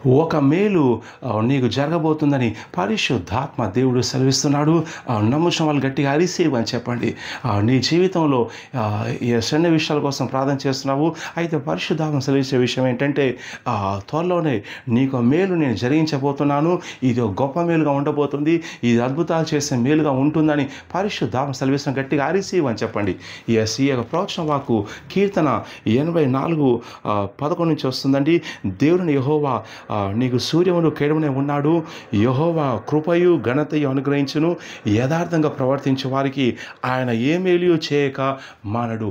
ఒక మేలు నీకు జరగబోతుందని పరిశుద్ధాత్మ దేవుడు సెలవిస్తున్నాడు. నమ్ముచిన వాళ్ళు గట్టిగా రిసీవ్ అని చెప్పండి. నీ జీవితంలో ఈ చిన్న విషయాల కోసం ప్రార్థన చేస్తున్నావు. అయితే పరిశుద్ధాత్మ సెలవిచ్చే విషయం ఏంటంటే త్వరలోనే నీకు మేలు నేను జరిగించబోతున్నాను. ఇది ఒక గొప్ప మేలుగా ఉండబోతుంది. ఇది అద్భుతాలు చేసే మేలుగా ఉంటుందని పరిశుద్ధాత్మ సెలవిస్తున్న గట్టిగా రిసీవ్ అని చెప్పండి. ఈ యొక్క ప్రవచన వాక్కు కీర్తన 84:11 నుంచి వస్తుందండి. దేవుని యెహోవా నీకు సూర్యమును కేడమునే ఉన్నాడు. యెహోవా కృపయు ఘనతయు అనుగ్రహించును. యథార్థంగా ప్రవర్తించే వారికి ఆయన ఏ మేలు చేయక మానడు.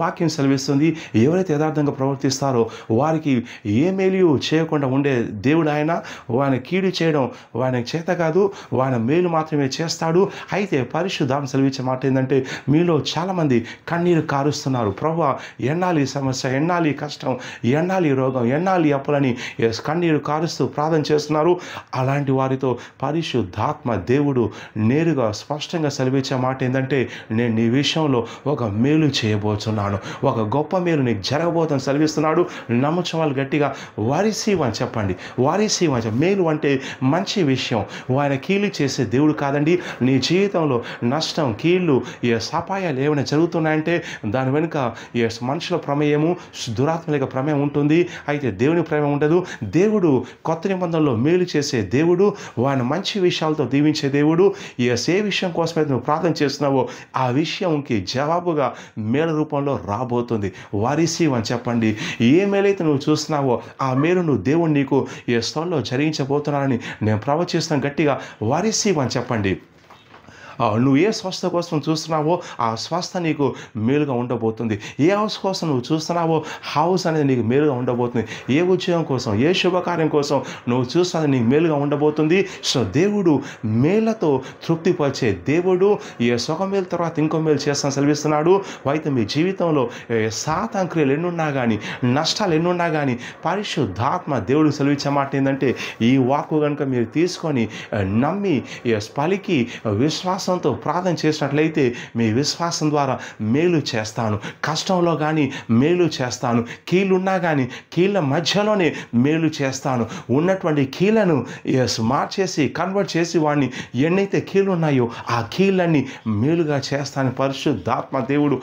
వాక్యం సెలవిస్తుంది, ఎవరైతే యథార్థంగా ప్రవర్తిస్తారో వారికి ఏ మేలు చేయకుండా ఉండే దేవుడు ఆయన. వాని కీడు చేయడం వాని చేత కాదు, వాని మేలు మాత్రమే చేస్తాడు. అయితే పరిశుద్ధాత్మ సెలవిచ్చే మాట ఏంటంటే, మీలో చాలామంది కన్నీరు కారుస్తున్నారు. ప్రభువా, ఎన్నాలి సమస్య, ఎన్నాలి కష్టం, ఎన్నాలి రోగం, ఎన్నాలి అప్పులని కన్నీరు కారుస్తూ ప్రార్థన చేస్తున్నారు. అలాంటి వారితో పరిశుద్ధాత్మ దేవుడు నేరుగా స్పష్టంగా సెలవిచ్చే మాట ఏంటంటే, నేను నీ విషయంలో ఒక మేలు చేయబోతున్నాను, ఒక గొప్ప మేలు నీకు జరగబోతుందని సెలవిస్తున్నాడు. నమ్మచం వాళ్ళు గట్టిగా వారిసీవ్ అని చెప్పండి. వారిసీవ్ అని చెప్పండి. మేలు అంటే మంచి విషయం. ఆయన కీళ్ళు చేసే దేవుడు కాదండి. నీ జీవితంలో నష్టం, కీళ్ళు, సపాయాలు ఏమైనా జరుగుతున్నాయంటే దాని వెనుక మనుషుల ప్రమేయము, దురాత్మల ప్రమేయం ఉంటుంది. అయితే దేవుని ప్రమేయం ఉండదు. దేవుడు కొత్త నిబంధనలో మేలు చేసే దేవుడు, వాని మంచి విషయాలతో దీవించే దేవుడు. ఏ విషయం కోసమైతే నువ్వు ప్రార్థన చేస్తున్నావో ఆ విషయంకి జవాబుగా మేలు రూపంలో రాబోతుంది. వారిసీవ్ అని చెప్పండి. ఏ మేలైతే నువ్వు చూస్తున్నావో ఆ మేలు నువ్వు దేవుడు నీకు ఈ స్థలంలో జరిగించబోతున్నానని నేను ప్రవచిస్తున్నాను. గట్టిగా వారిసీవ్ అని చెప్పండి. నువ్వు ఏ స్వస్థ కోసం చూస్తున్నావో ఆ స్వస్థ నీకు మేలుగా ఉండబోతుంది. ఏ హౌస్ కోసం నువ్వు చూస్తున్నావో హౌస్ అనేది నీకు మేలుగా ఉండబోతుంది. ఏ ఉద్యోగం కోసం, ఏ శుభకార్యం కోసం నువ్వు చూస్తున్నది నీకు మేలుగా ఉండబోతుంది. సో దేవుడు మేళ్లతో తృప్తిపరిచే దేవుడు. ఈ సొక మేలు తర్వాత ఇంకో మేలు చేస్తాను సెలవిస్తున్నాడు. అయితే మీ జీవితంలో సాతాను క్రియలు ఎన్నున్నా కానీ, నష్టాలు ఎన్నున్నా కానీ, పరిశుద్ధాత్మ దేవుడు సెలవిచ్చే మాట ఏంటంటే, ఈ వాక్కు కనుక మీరు తీసుకొని నమ్మి పలికి విశ్వాసంతో ప్రార్థన చేసినట్లయితే మీ విశ్వాసం ద్వారా మేలు చేస్తాను. కష్టంలో కానీ మేలు చేస్తాను. కీళ్ళున్నా కానీ కీళ్ళ మధ్యలోనే మేలు చేస్తాను. ఉన్నటువంటి కీళ్ళను మార్చేసి కన్వర్ట్ చేసి వాడిని ఎన్నైతే కీళ్ళు ఉన్నాయో ఆ కీళ్ళని మేలుగా చేస్తాను పరిశుద్ధాత్మ దేవుడు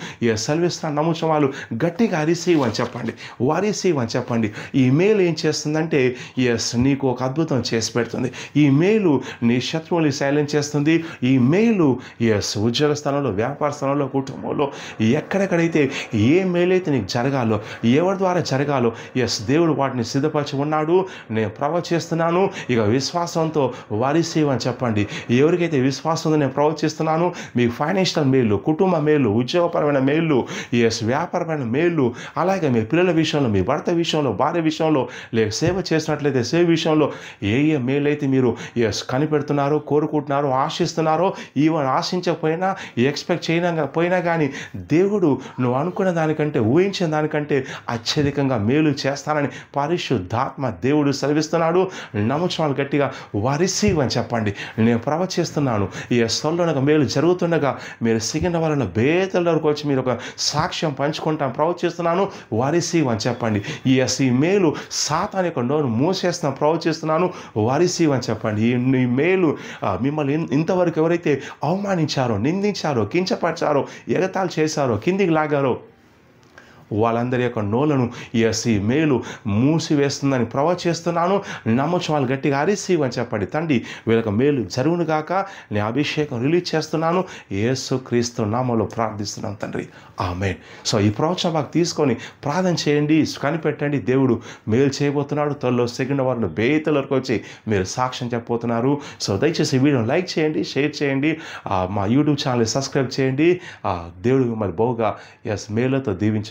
సెలవిస్తాను. నమ్ముచిన వాళ్ళు గట్టిగా రిసీవ్ అని చెప్పండి. వారిసీవ్ అని చెప్పండి. ఈ మేలు ఏం చేస్తుందంటే నీకు ఒక అద్భుతం చేసి పెడుతుంది. ఈ మేలు నీ శత్రువుని సైలెంట్ చేస్తుంది. ఈ మేలు ఉద్యోగ స్థలంలో, వ్యాపార స్థలంలో, కుటుంబంలో ఎక్కడెక్కడైతే ఏ మేలైతే నీకు జరగాలో, ఎవరి ద్వారా జరగాలో దేవుడు వాటిని సిద్ధపరిచి ఉన్నాడు. నేను ప్రవచిస్తున్నాను. ఇక విశ్వాసంతో వారిసీవ్ అని చెప్పండి. ఎవరికైతే విశ్వాసం ఉందో నేను ప్రవచిస్తున్నాను. మీ ఫైనాన్షియల్ మేలు, కుటుంబ మేలు, ఉద్యోగపరమైన మేలు, వ్యాపారమైన మేలు, అలాగే మీ పిల్లల విషయంలో, మీ భర్త విషయంలో, భార్య విషయంలో, లేక సేవ చేసినట్లయితే సేవ విషయంలో ఏ మేలైతే మీరు కనిపెడుతున్నారో, కోరుకుంటున్నారో, ఆశిస్తున్నారో, ఈవెన్ ఆశించకపోయినా, ఎక్స్పెక్ట్ చేయకపోయినా కానీ దేవుడు నువ్వు అనుకున్న దానికంటే, ఊహించిన దానికంటే అత్యధికంగా మేలు చేస్తానని పరిశుద్ధాత్మ దేవుడు సెలవిస్తున్నాడు. నమ్ముచున్నాను. గట్టిగా వారిసీవ్ అని చెప్పండి. నేను ప్రవచిస్తున్నాను. ఈ స్థలంలో మేలు జరుగుతుండగా మీరు సికింద్రాబాద్లో బేతల వరకు వచ్చి మీరు ఒక సాక్ష్యం పంచుకుంటాం ప్రవచిస్తున్నాను. వారిసీవ్ అని చెప్పండి. ఈ మేలు సాతాను యొక్క నోరు మూసేస్తున్నాను ప్రవచిస్తున్నాను. వారిసీవ్ అని చెప్పండి. ఈ మేలు మిమ్మల్ని ఇంతవరకు ఎవరైతే అవమానించారో, నిందించారో, కించపరిచారో, ఎగతాళి చేశారో, కిందికి లాగారో వాళ్ళందరి యొక్క నోలను ఈ మేలు మూసివేస్తుందని ప్రవచిస్తున్నాను. నమ్మచ్చు వాళ్ళు గట్టిగా రిసీవ్ అని చెప్పండి. తండ్రి, వీళ్ళకి మేలు జరుగును గాక. నేను అభిషేకం రిలీజ్ చేస్తున్నాను. యేసుక్రీస్తు నామములో ప్రార్థిస్తున్నాను తండ్రి. ఆమేన్. సో ఈ ప్రవచన భాగం తీసుకొని ప్రార్థన చేయండి, కనిపెట్టండి. దేవుడు మేలు చేయబోతున్నాడు. త్వరలో సెకండ్ వారిలో బేతల వరకు వచ్చి మీరు సాక్ష్యం చెప్పబోతున్నారు. సో దయచేసి వీడియోని లైక్ చేయండి, షేర్ చేయండి, మా యూట్యూబ్ ఛానల్ సబ్స్క్రైబ్ చేయండి. దేవుడు మిమ్మల్ని బహుగా మేలుతో దీవించ